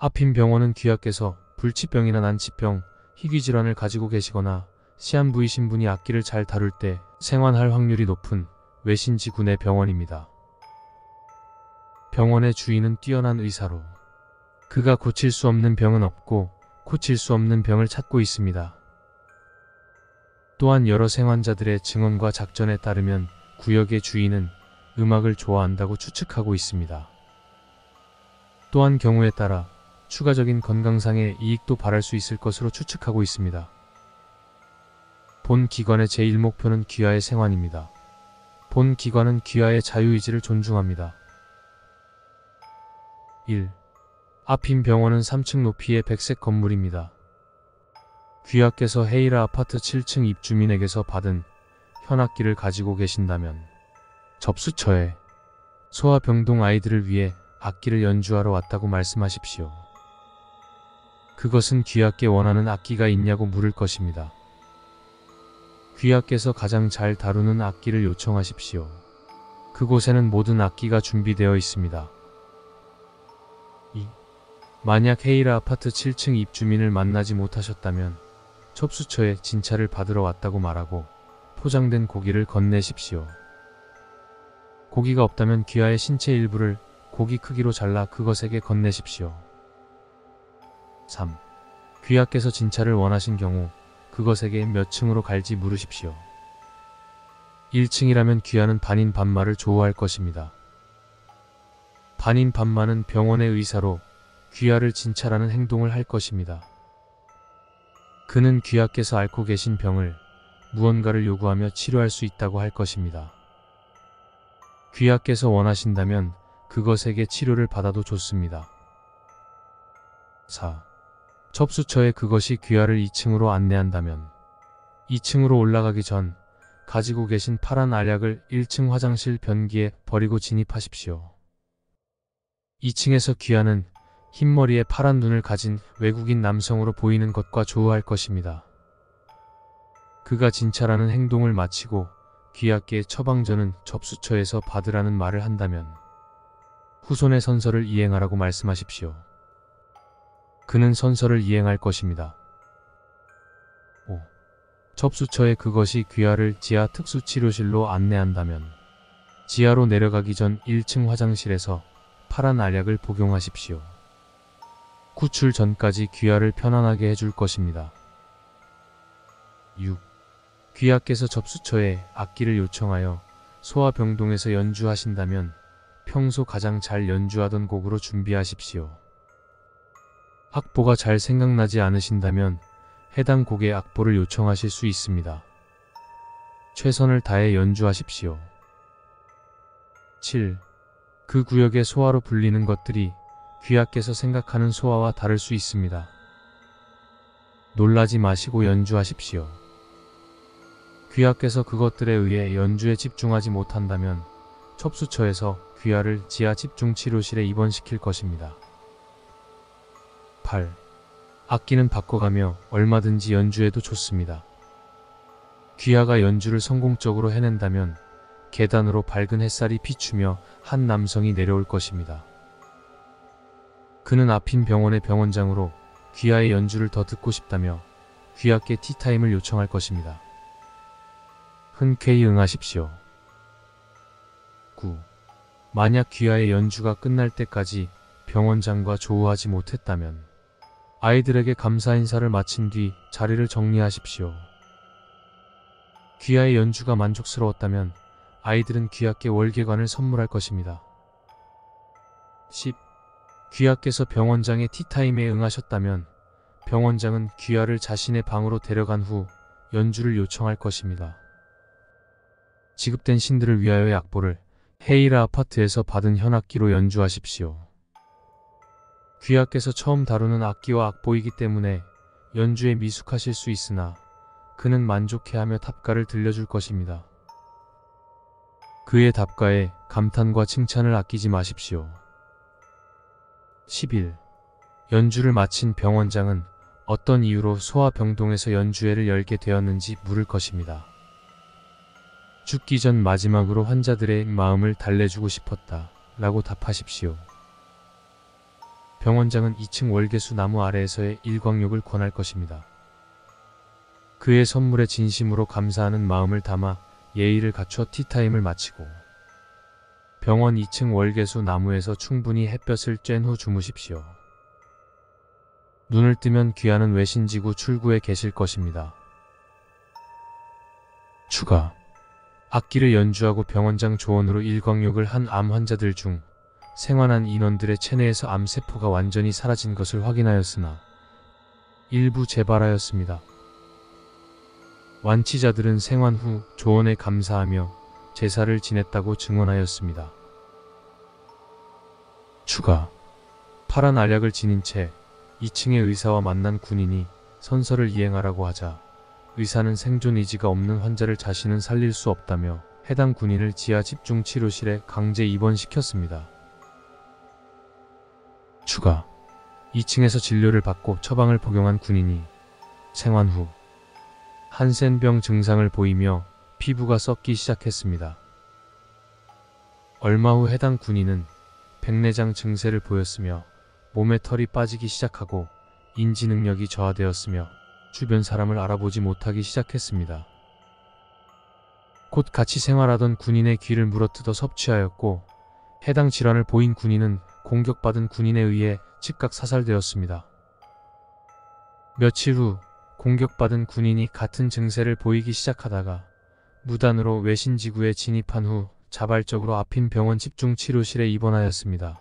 앞인 병원은 귀하께서 불치병이나 난치병, 희귀질환을 가지고 계시거나 시한부이신 분이 악기를 잘 다룰 때 생환할 확률이 높은 외신지군의 병원입니다. 병원의 주인은 뛰어난 의사로 그가 고칠 수 없는 병은 없고 고칠 수 없는 병을 찾고 있습니다. 또한 여러 생환자들의 증언과 작전에 따르면 구역의 주인은 음악을 좋아한다고 추측하고 있습니다. 또한 경우에 따라 추가적인 건강상의 이익도 바랄 수 있을 것으로 추측하고 있습니다. 본 기관의 제1목표는 귀하의 생환입니다. 본 기관은 귀하의 자유의지를 존중합니다. 1. 앞인 병원은 3층 높이의 백색 건물입니다. 귀하께서 헤이라 아파트 7층 입주민에게서 받은 현악기를 가지고 계신다면 접수처에 소아병동 아이들을 위해 악기를 연주하러 왔다고 말씀하십시오. 그것은 귀하께 원하는 악기가 있냐고 물을 것입니다. 귀하께서 가장 잘 다루는 악기를 요청하십시오. 그곳에는 모든 악기가 준비되어 있습니다. 2. 만약 헤이라 아파트 7층 입주민을 만나지 못하셨다면 접수처에 진찰을 받으러 왔다고 말하고 포장된 고기를 건네십시오. 고기가 없다면 귀하의 신체 일부를 고기 크기로 잘라 그것에게 건네십시오. 3. 귀하께서 진찰을 원하신 경우 그것에게 몇 층으로 갈지 물으십시오. 1층이라면 귀하는 반인반마를 조우할 것입니다. 반인반마는 병원의 의사로 귀하를 진찰하는 행동을 할 것입니다. 그는 귀하께서 앓고 계신 병을 무언가를 요구하며 치료할 수 있다고 할 것입니다. 귀하께서 원하신다면 그것에게 치료를 받아도 좋습니다. 4. 접수처에 그것이 귀하를 2층으로 안내한다면 2층으로 올라가기 전 가지고 계신 파란 알약을 1층 화장실 변기에 버리고 진입하십시오. 2층에서 귀하는 흰머리에 파란 눈을 가진 외국인 남성으로 보이는 것과 조우할 것입니다. 그가 진찰하는 행동을 마치고 귀하께 처방전은 접수처에서 받으라는 말을 한다면 후손의 선서를 이행하라고 말씀하십시오. 그는 선서를 이행할 것입니다. 5. 접수처에 그것이 귀하를 지하 특수치료실로 안내한다면 지하로 내려가기 전 1층 화장실에서 파란 알약을 복용하십시오. 구출 전까지 귀하를 편안하게 해줄 것입니다. 6. 귀하께서 접수처에 악기를 요청하여 소아병동에서 연주하신다면 평소 가장 잘 연주하던 곡으로 준비하십시오. 악보가 잘 생각나지 않으신다면 해당 곡의 악보를 요청하실 수 있습니다. 최선을 다해 연주하십시오. 7. 그 구역의 소아로 불리는 것들이 귀하께서 생각하는 소아와 다를 수 있습니다. 놀라지 마시고 연주하십시오. 귀하께서 그것들에 의해 연주에 집중하지 못한다면 접수처에서 귀하를 지하 집중치료실에 입원시킬 것입니다. 8. 악기는 바꿔가며 얼마든지 연주해도 좋습니다. 귀하가 연주를 성공적으로 해낸다면 계단으로 밝은 햇살이 비추며 한 남성이 내려올 것입니다. 그는 앞인 병원의 병원장으로 귀하의 연주를 더 듣고 싶다며 귀하께 티타임을 요청할 것입니다. 흔쾌히 응하십시오. 9. 만약 귀하의 연주가 끝날 때까지 병원장과 조우하지 못했다면 아이들에게 감사 인사를 마친 뒤 자리를 정리하십시오. 귀하의 연주가 만족스러웠다면 아이들은 귀하께 월계관을 선물할 것입니다. 10. 귀하께서 병원장의 티타임에 응하셨다면 병원장은 귀하를 자신의 방으로 데려간 후 연주를 요청할 것입니다. 지급된 신들을 위하여의 악보를 헤이라 아파트에서 받은 현악기로 연주하십시오. 귀하께서 처음 다루는 악기와 악보이기 때문에 연주에 미숙하실 수 있으나 그는 만족해하며 답가를 들려줄 것입니다. 그의 답가에 감탄과 칭찬을 아끼지 마십시오. 11. 연주를 마친 병원장은 어떤 이유로 소아병동에서 연주회를 열게 되었는지 물을 것입니다. 죽기 전 마지막으로 환자들의 마음을 달래주고 싶었다 라고 답하십시오. 병원장은 2층 월계수 나무 아래에서의 일광욕을 권할 것입니다. 그의 선물에 진심으로 감사하는 마음을 담아 예의를 갖춰 티타임을 마치고 병원 2층 월계수 나무에서 충분히 햇볕을 쬐는 후 주무십시오. 눈을 뜨면 귀하는 외신지구 출구에 계실 것입니다. 추가. 악기를 연주하고 병원장 조언으로 일광욕을 한 암 환자들 중 생환한 인원들의 체내에서 암세포가 완전히 사라진 것을 확인하였으나 일부 재발하였습니다. 완치자들은 생환 후 조언에 감사하며 제사를 지냈다고 증언하였습니다. 추가. 파란 알약을 지닌 채 2층의 의사와 만난 군인이 선서를 이행하라고 하자 의사는 생존 의지가 없는 환자를 자신은 살릴 수 없다며 해당 군인을 지하 집중치료실에 강제 입원시켰습니다. 추가. 2층에서 진료를 받고 처방을 복용한 군인이 생환 후 한센병 증상을 보이며 피부가 썩기 시작했습니다. 얼마 후 해당 군인은 백내장 증세를 보였으며 몸에 털이 빠지기 시작하고 인지 능력이 저하되었으며 주변 사람을 알아보지 못하기 시작했습니다. 곧 같이 생활하던 군인의 귀를 물어뜯어 섭취하였고 해당 질환을 보인 군인은 공격받은 군인에 의해 즉각 사살되었습니다. 며칠 후 공격받은 군인이 같은 증세를 보이기 시작하다가 무단으로 외신지구에 진입한 후 자발적으로 앞인 병원 집중치료실에 입원하였습니다.